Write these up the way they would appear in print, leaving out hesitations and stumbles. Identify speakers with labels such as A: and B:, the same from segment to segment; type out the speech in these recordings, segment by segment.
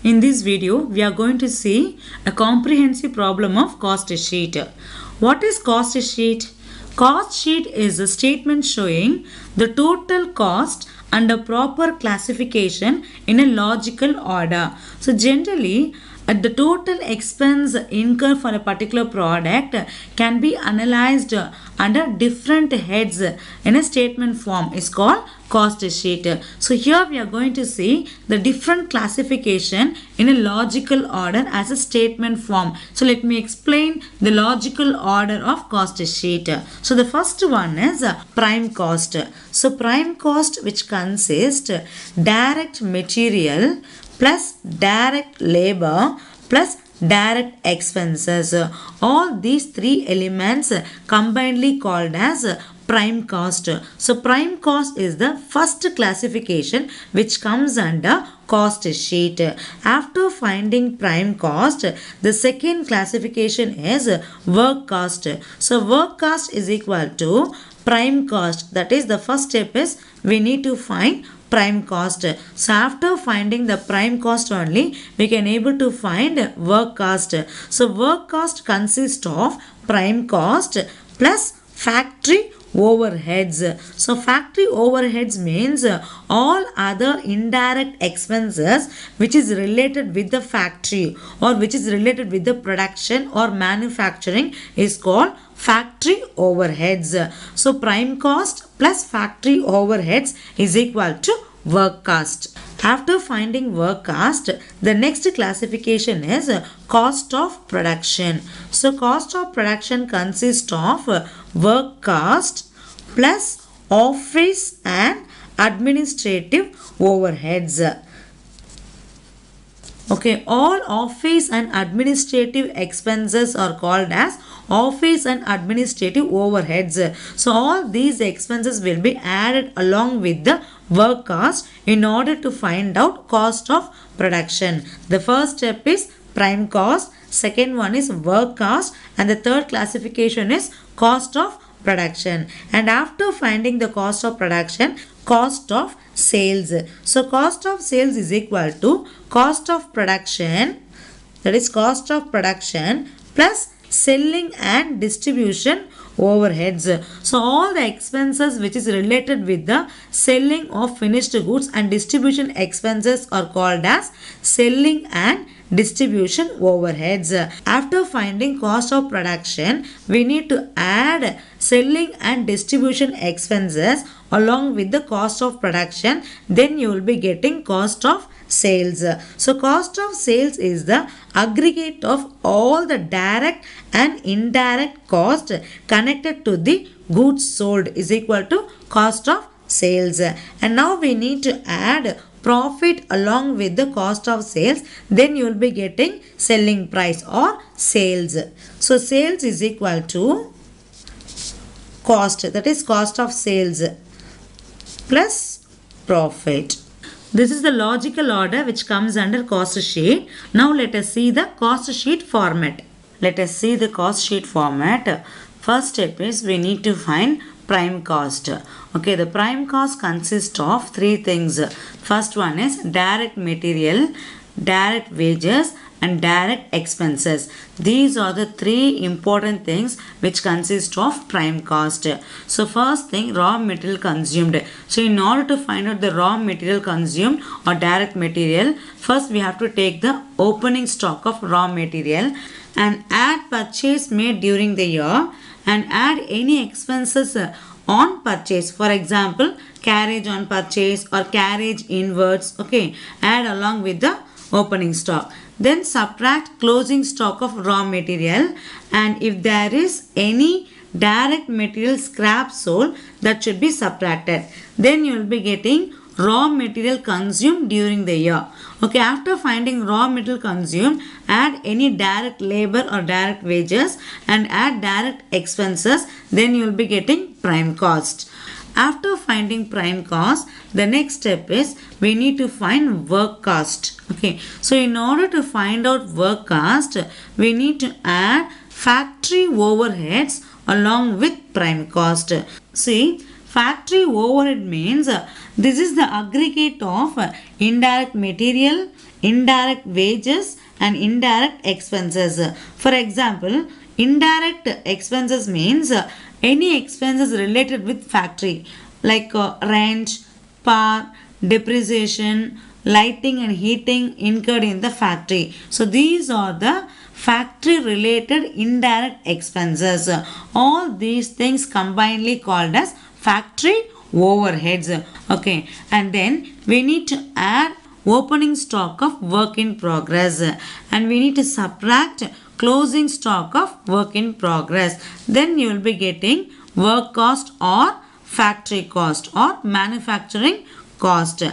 A: In this video, we are going to see a comprehensive problem of cost sheet. What is cost sheet? Cost sheet is a statement showing the total cost and a proper classification in a logical order. So generally, the total expense incurred for a particular product can be analyzed under different heads in a statement form is called cost sheet. So here we are going to see the different classification in a logical order as a statement form. So let me explain the logical order of cost sheet. So the first one is prime cost. So prime cost, which consists direct material plus direct labor plus direct expenses. All these three elements combinedly called as prime cost. So prime cost is the first classification which comes under cost sheet. After finding prime cost, the second classification is work cost. So work cost is equal to prime cost. That is, the first step is we need to find prime cost. So after finding the prime cost only, we can able to find work cost. So work cost consists of prime cost plus factory overheads. So factory overheads means all other indirect expenses which is related with the factory or which is related with the production or manufacturing is called factory overheads. So prime cost plus factory overheads is equal to work cost. After finding work cost, the next classification is cost of production. So cost of production consists of work cost plus office and administrative overheads. Okay, all office and administrative expenses are called as office and administrative overheads. So all these expenses will be added along with the work cost in order to find out cost of production. The first step is prime cost, second one is work cost, and the third classification is cost of production. And after finding the cost of production, cost of sales. So cost of sales is equal to cost of production, that is cost of production plus selling and distribution overheads. So all the expenses which is related with the selling of finished goods and distribution expenses are called as selling and distribution overheads. After finding cost of production, we need to add selling and distribution expenses along with the cost of production. Then you will be getting cost of sales. So cost of sales is the aggregate of all the direct and indirect cost connected to the goods sold is equal to cost of sales. And now we need to add profit along with the cost of sales. Then you will be getting selling price or sales. So sales is equal to cost, that is cost of sales plus profit. This is the logical order which comes under cost sheet. Now let us see the cost sheet format. Let us see the cost sheet format. First step is we need to find prime cost. Okay, the prime cost consists of three things. First one is direct material, direct wages, and direct expenses. These are the three important things which consist of prime cost. So first thing, raw material consumed. So in order to find out the raw material consumed or direct material, first we have to take the opening stock of raw material and add purchase made during the year and add any expenses on purchase. For example, carriage on purchase or carriage inwards. Okay, add along with the opening stock. Then subtract closing stock of raw material, and if there is any direct material scrap sold, that should be subtracted. Then you will be getting raw material consumed during the year. Okay, after finding raw material consumed, add any direct labor or direct wages and add direct expenses. Then you will be getting prime cost. After finding prime cost, the next step is we need to find work cost. Okay, so in order to find out work cost, we need to add factory overheads along with prime cost. See, Factory overhead means this is the aggregate of indirect material, indirect wages and indirect expenses. For example, indirect expenses means any expenses related with factory like rent, power, depreciation, lighting and heating incurred in the factory. So these are the factory related indirect expenses. All these things combinedly called as factory overheads. Okay, and then we need to add opening stock of work in progress and we need to subtract closing stock of work in progress. Then you will be getting work cost or factory cost or manufacturing cost.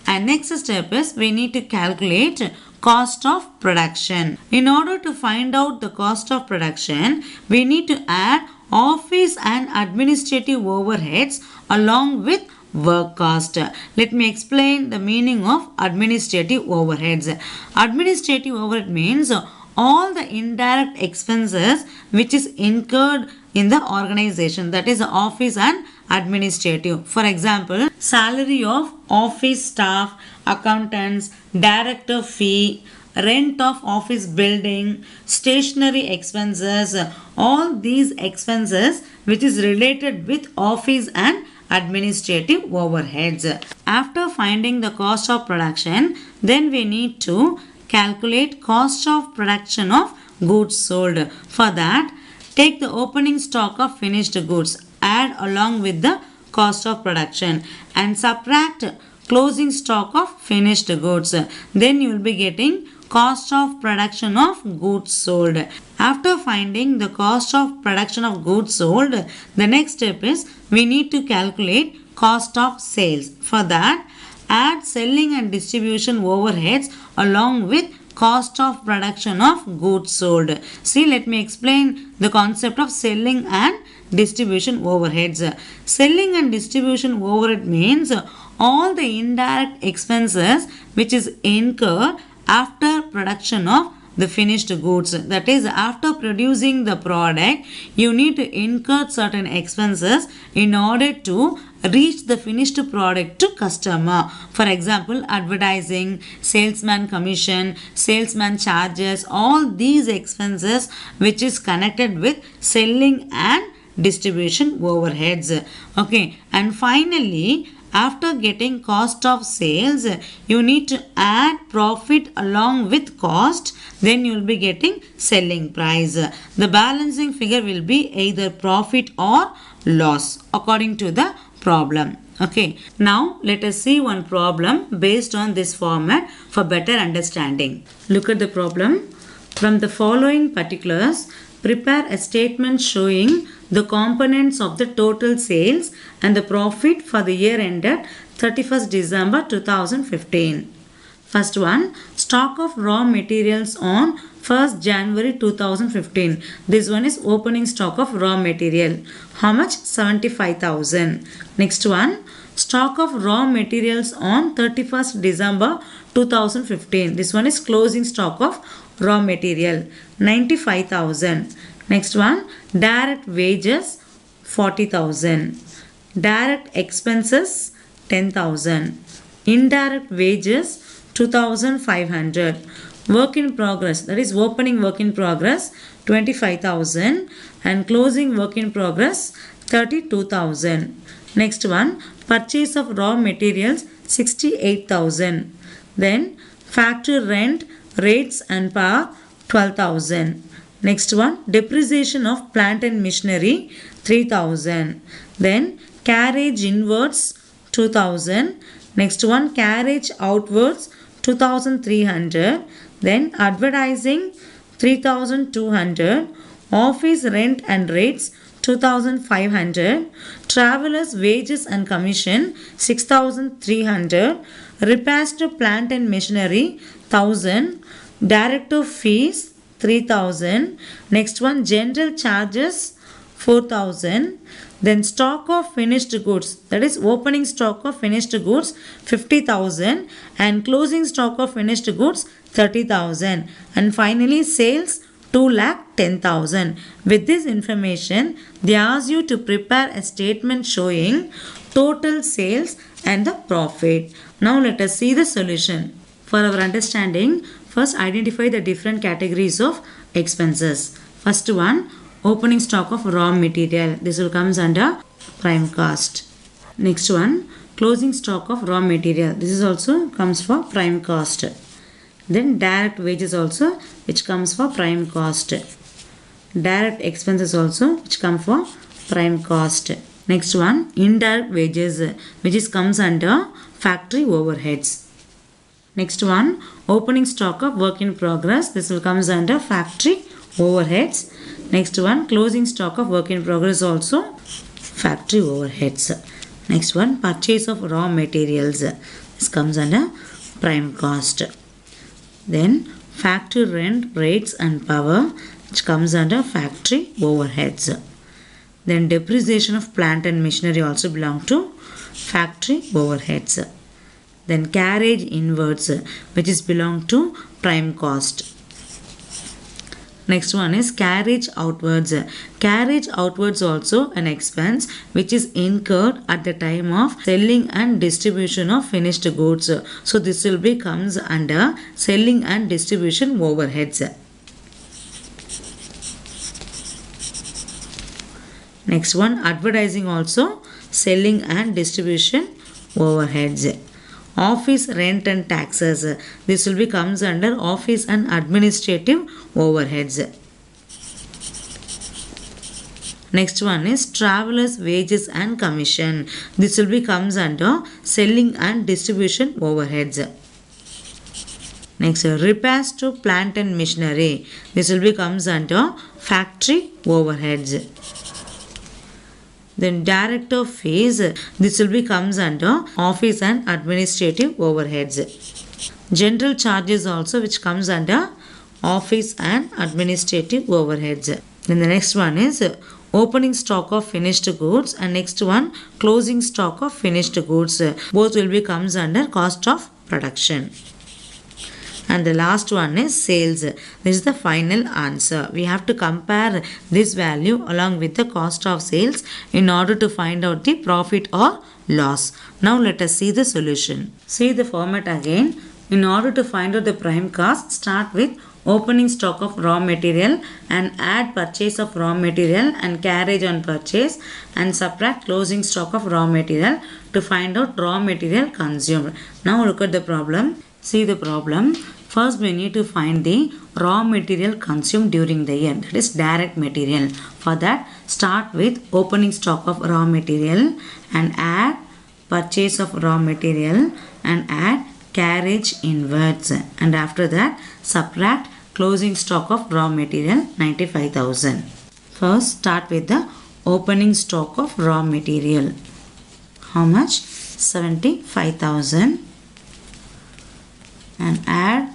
A: And next step is we need to calculate cost of production. In order to find out the cost of production, we need to add office and administrative overheads along with work cost. Let me explain the meaning of administrative overheads. Administrative overhead means all the indirect expenses which is incurred in the organization, that is office and administrative. For example, salary of office staff, accountants, director fee, rent of office building, stationery expenses, all these expenses which is related with office and administrative overheads. After finding the cost of production, then we need to calculate cost of production of goods sold. For that, take the opening stock of finished goods, add along with the cost of production and subtract closing stock of finished goods. Then you will be getting cost of production of goods sold. After finding the cost of production of goods sold, the next step is we need to calculate cost of sales. For that, add selling and distribution overheads along with cost of production of goods sold. See, let me explain the concept of selling and distribution overheads. Selling and distribution overhead means all the indirect expenses which is incurred after production of the finished goods. That is, after producing the product, you need to incur certain expenses in order to reach the finished product to customer. For example, advertising, salesman commission, salesman charges, all these expenses which is connected with selling and distribution overheads. Okay, and finally, after getting cost of sales, you need to add profit along with cost. Then you will be getting selling price. The balancing figure will be either profit or loss according to the problem. Okay, now let us see one problem based on this format for better understanding. Look at the problem. From the following particulars, prepare a statement showing the components of the total sales and the profit for the year ended 31st December 2015. First one, stock of raw materials on 1st January 2015. This one is opening stock of raw material. How much? 75,000. Next one, stock of raw materials on 31st December 2015. This one is closing stock of raw material. 95,000. Next one, direct wages 40,000. Direct expenses 10,000. Indirect wages 2,500. Work in progress, that is opening work in progress 25,000 and closing work in progress 32,000. Next one, purchase of raw materials 68,000. Then factory rent, rates and power 12,000. Next one, depreciation of plant and machinery 3,000. Then carriage inwards 2,000. Next one, carriage outwards 2,300. Then advertising 3,200. Office rent and rates 2,500. Travelers wages and commission 6,300. Repairs to plant and machinery 1,000. Director fees 3,000. Next one, general charges 4,000. Then stock of finished goods, that is opening stock of finished goods 50,000 and closing stock of finished goods 30,000. And finally sales 2,10,000. With this information, they ask you to prepare a statement showing total sales and the profit. Now let us see the solution. For our understanding, first identify the different categories of expenses. First one, opening stock of raw material. This will comes under prime cost. Next one, closing stock of raw material. This is also comes for prime cost. Then direct wages also, which comes for prime cost. Direct expenses also, which come for prime cost. Next one, indirect wages, which is comes under factory overheads. Next one, opening stock of work in progress. This will comes under factory overheads. Next one, closing stock of work in progress also factory overheads. Next one, purchase of raw materials. This comes under prime cost. Then factory rent, rates and power, which comes under factory overheads. Then depreciation of plant and machinery also belong to factory overheads. Then carriage inwards, which is belong to prime cost. Next one is carriage outwards. Carriage outwards also an expense which is incurred at the time of selling and distribution of finished goods. So this will be comes under selling and distribution overheads. Next one, advertising also selling and distribution overheads. Office rent and taxes. This will be comes under office and administrative overheads. Next one is travelers wages and commission. This will be comes under selling and distribution overheads. Next, repairs to plant and machinery. This will be comes under factory overheads. Then director fees, this will be comes under office and administrative overheads. General charges also, which comes under office and administrative overheads. Then the next one is opening stock of finished goods, and next one closing stock of finished goods. Both will be comes under cost of production. And the last one is sales. This is the final answer. We have to compare this value along with the cost of sales in order to find out the profit or loss. Now let us see the solution. See the format again. In order to find out the prime cost, start with opening stock of raw material and add purchase of raw material and carriage on purchase, and subtract closing stock of raw material to find out raw material consumed. Now look at the problem. See the problem. First we need to find the raw material consumed during the year, that is direct material. For that, start with opening stock of raw material and add purchase of raw material and add carriage inwards, and after that subtract closing stock of raw material 95,000. First start with the opening stock of raw material. How much? 75,000, and add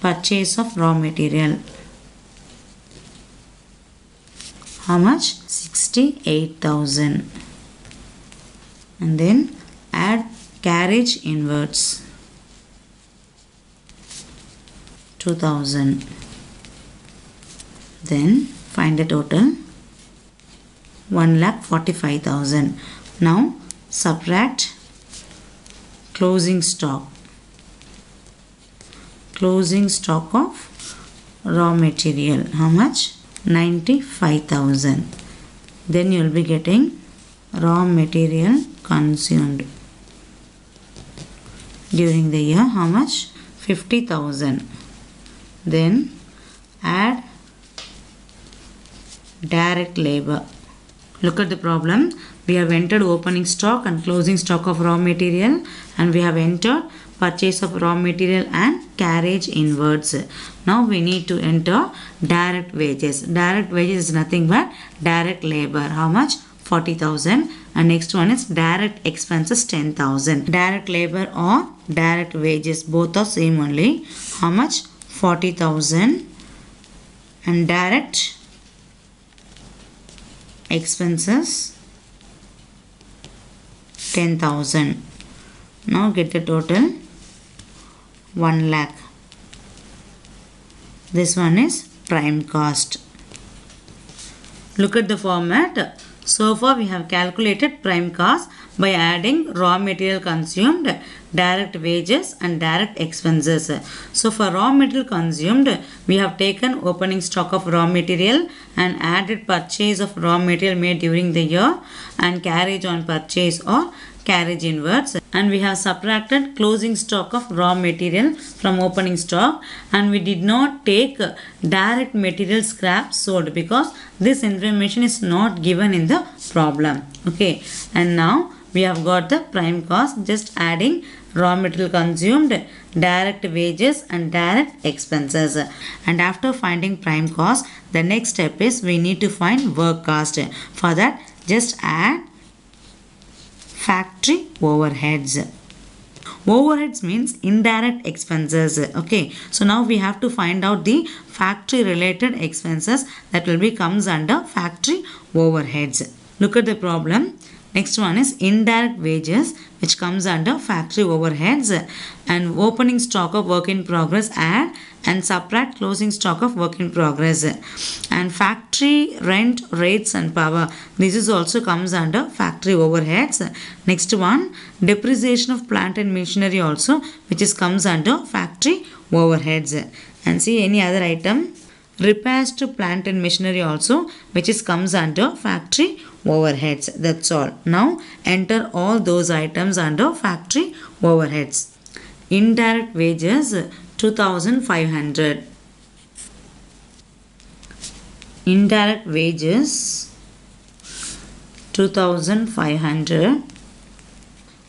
A: purchase of raw material. How much? 68,000, and then add carriage inwards 2,000. Then find the total 1,45,000. Now subtract closing stock. Closing stock of raw material. How much? 95,000. Then you will be getting raw material consumed during the year. How much? 50,000. Then add direct labor. Look at the problem. We have entered opening stock and closing stock of raw material, and we have entered purchase of raw material and carriage inwards. Now we need to enter direct wages. Direct wages is nothing but direct labor. How much? 40,000. And next one is direct expenses 10,000. Direct labor or direct wages, both are same only. How much? 40,000. And direct expenses 10,000. Now get the total 1 lakh. This one is prime cost. Look at the format. So far we have calculated prime cost by adding raw material consumed, direct wages and direct expenses. So for raw material consumed, we have taken opening stock of raw material and added purchase of raw material made during the year and carriage on purchase or carriage inwards, and we have subtracted closing stock of raw material from opening stock, and we did not take direct material scrap sold because this information is not given in the problem. Okay, and now we have got the prime cost, just adding raw material consumed, direct wages and direct expenses. And after finding prime cost, the next step is we need to find work cost. For that, just add factory overheads. Overheads means indirect expenses. Okay, so now we have to find out the factory related expenses that will be comes under factory overheads. Look at the problem. Next one is indirect wages, which comes under factory overheads, and opening stock of work in progress add and subtract closing stock of work in progress, and factory rent, rates and power, this is also comes under factory overheads. Next one, depreciation of plant and machinery also, which is comes under factory overheads. And see any other item, repairs to plant and machinery also, which is comes under factory overheads. That's all. Now enter all those items under factory overheads. Indirect wages 2500. Indirect wages 2500.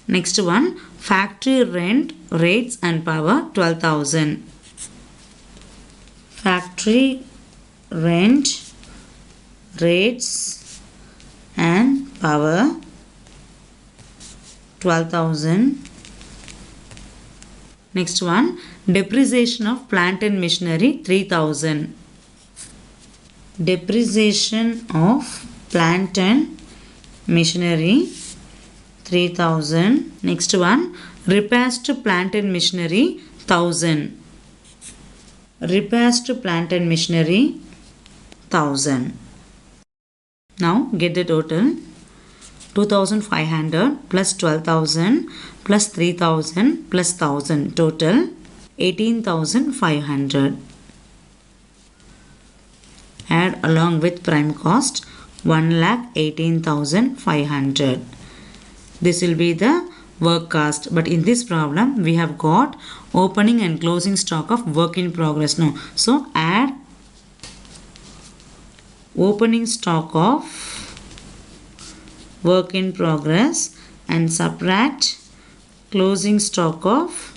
A: Next one, factory rent, rates and power 12,000. Factory rent, rates and power 12,000. Next one, depreciation of plant and machinery 3,000. Depreciation of plant and machinery 3,000. Next one, repairs to plant and machinery 1,000. Repairs to plant and machinery 1,000. Now get the total. 2,500 plus 12,000 plus 3,000 plus 1,000, total 18,500. Add along with prime cost 1,18,500. This will be the work cost, but in this problem we have got opening and closing stock of work in progress. No, so add opening stock of work in progress and subtract closing stock of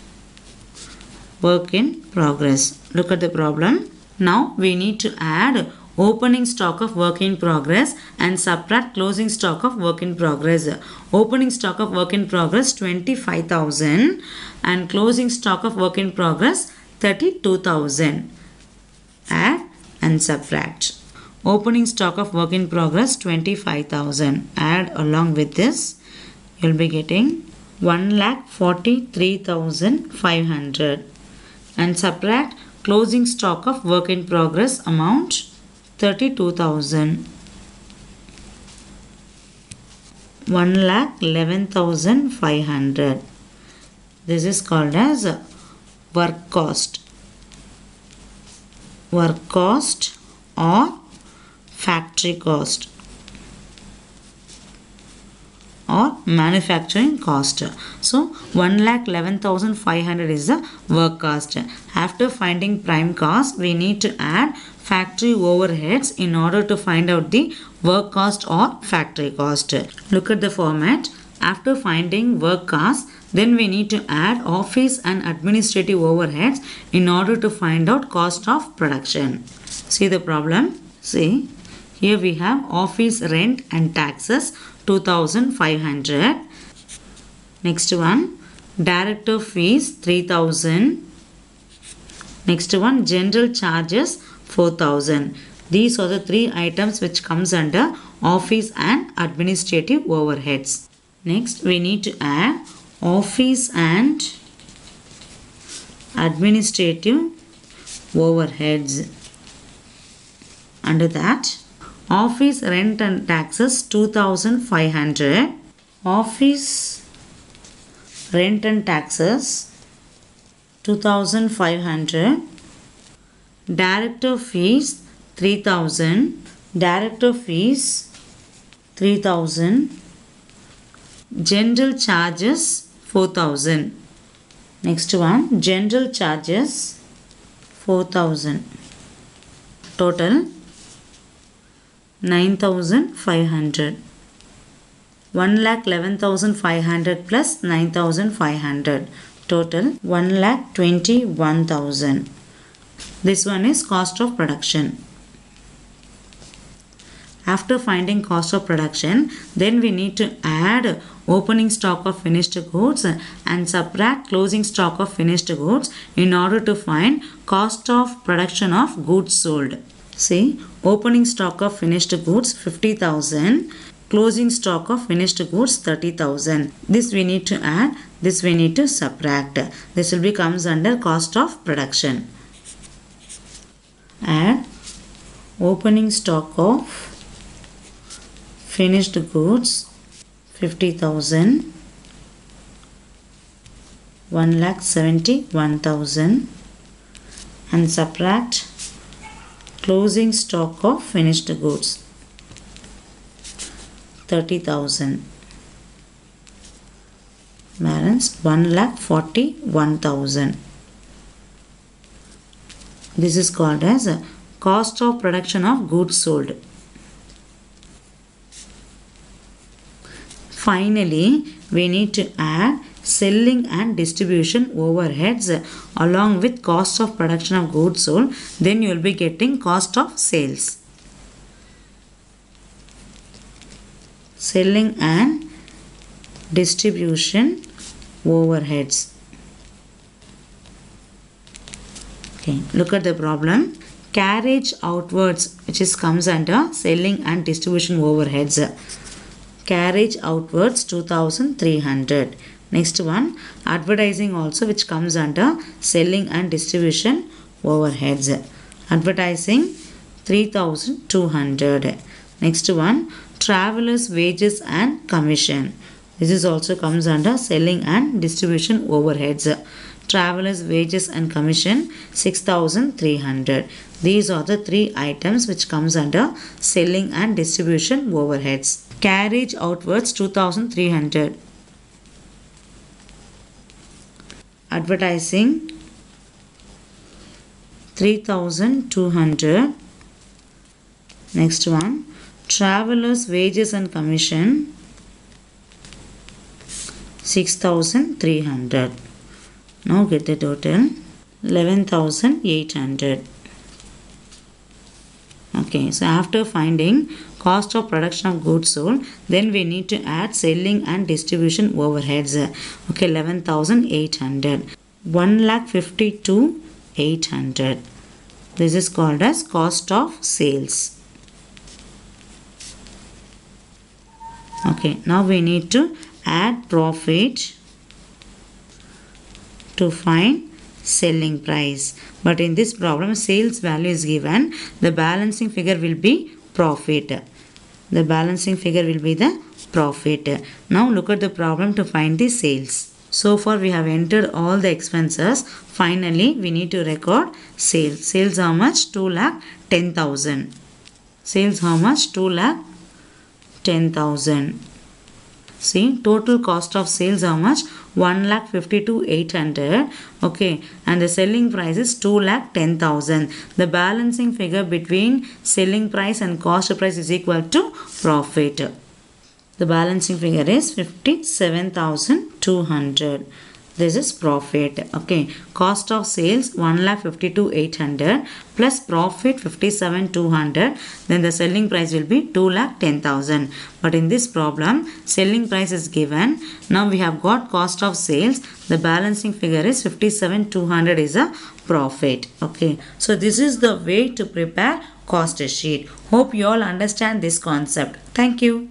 A: work in progress. Look at the problem. Now we need to add opening stock of work in progress and subtract closing stock of work in progress. Opening stock of work in progress 25,000 and closing stock of work in progress 32,000. Add and subtract. Opening stock of work in progress 25,000. Add along with this, you will be getting 1,43,500 and subtract closing stock of work in progress amount 32,000. 1,11,500. This is called as work cost. Work cost or factory cost or manufacturing cost. So 1,11,500 is the work cost. After finding prime cost, we need to add factory overheads in order to find out the work cost or factory cost. Look at the format. After finding work cost, then we need to add office and administrative overheads in order to find out cost of production. See the problem? See, here we have office rent and taxes 2,500. Next one, director fees 3,000. Next one, general charges 4,000. These are the three items which comes under office and administrative overheads. Next, we need to add office and administrative overheads. Under that, office rent and taxes 2500. Office rent and taxes 2500. Director fees 3000. Director fees 3000. General charges 4000. Next one, general charges 4000. Total 9500. 1,11,500 plus 9,500. Total 1,21,000. This one is cost of production. After finding cost of production, then we need to add opening stock of finished goods and subtract closing stock of finished goods in order to find cost of production of goods sold. See, opening stock of finished goods 50,000, closing stock of finished goods 30,000. This we need to add, this we need to subtract. This will be comes under cost of production. Add opening stock of finished goods 50,000, 1,71,000 and subtract closing stock of finished goods 30,000. Balance 1,41,000. This is called as a cost of production of goods sold. Finally, we need to add selling and distribution overheads along with cost of production of goods sold. Then you will be getting cost of sales. Selling and distribution overheads. Okay, look at the problem. Carriage outwards, which is comes under selling and distribution overheads. Carriage outwards 2,300. Next one, advertising also, which comes under selling and distribution overheads. Advertising 3,200. Next one, travelers wages and commission. This is also comes under selling and distribution overheads. Travelers wages and commission 6,300. These are the three items which comes under selling and distribution overheads. Carriage outwards 2,300. Advertising 3,200. Next one, travelers wages and commission 6,300. Now get the total 11,800. Okay, so after finding cost of production of goods sold, then we need to add selling and distribution overheads. Okay, 11,800. 1,52,800. This is called as cost of sales. Okay, now we need to add profit to find selling price. But in this problem, sales value is given. The balancing figure will be profit. The balancing figure will be the profit. Now look at the problem to find the sales. So far we have entered all the expenses. Finally, we need to record sales. Sales how much? 2,10,000. Sales how much? 2,10,000. See, total cost of sales how much? 1,52,800. Okay, and the selling price is 2,10,000. The balancing figure between selling price and cost price is equal to profit. The balancing figure is 57,200. This is profit. Okay, cost of sales 1,52,800 plus profit 57,200. Then the selling price will be 2,10,000. But in this problem, selling price is given. Now we have got cost of sales. The balancing figure is 57,200 is a profit. Okay, so this is the way to prepare cost sheet. Hope you all understand this concept. Thank you.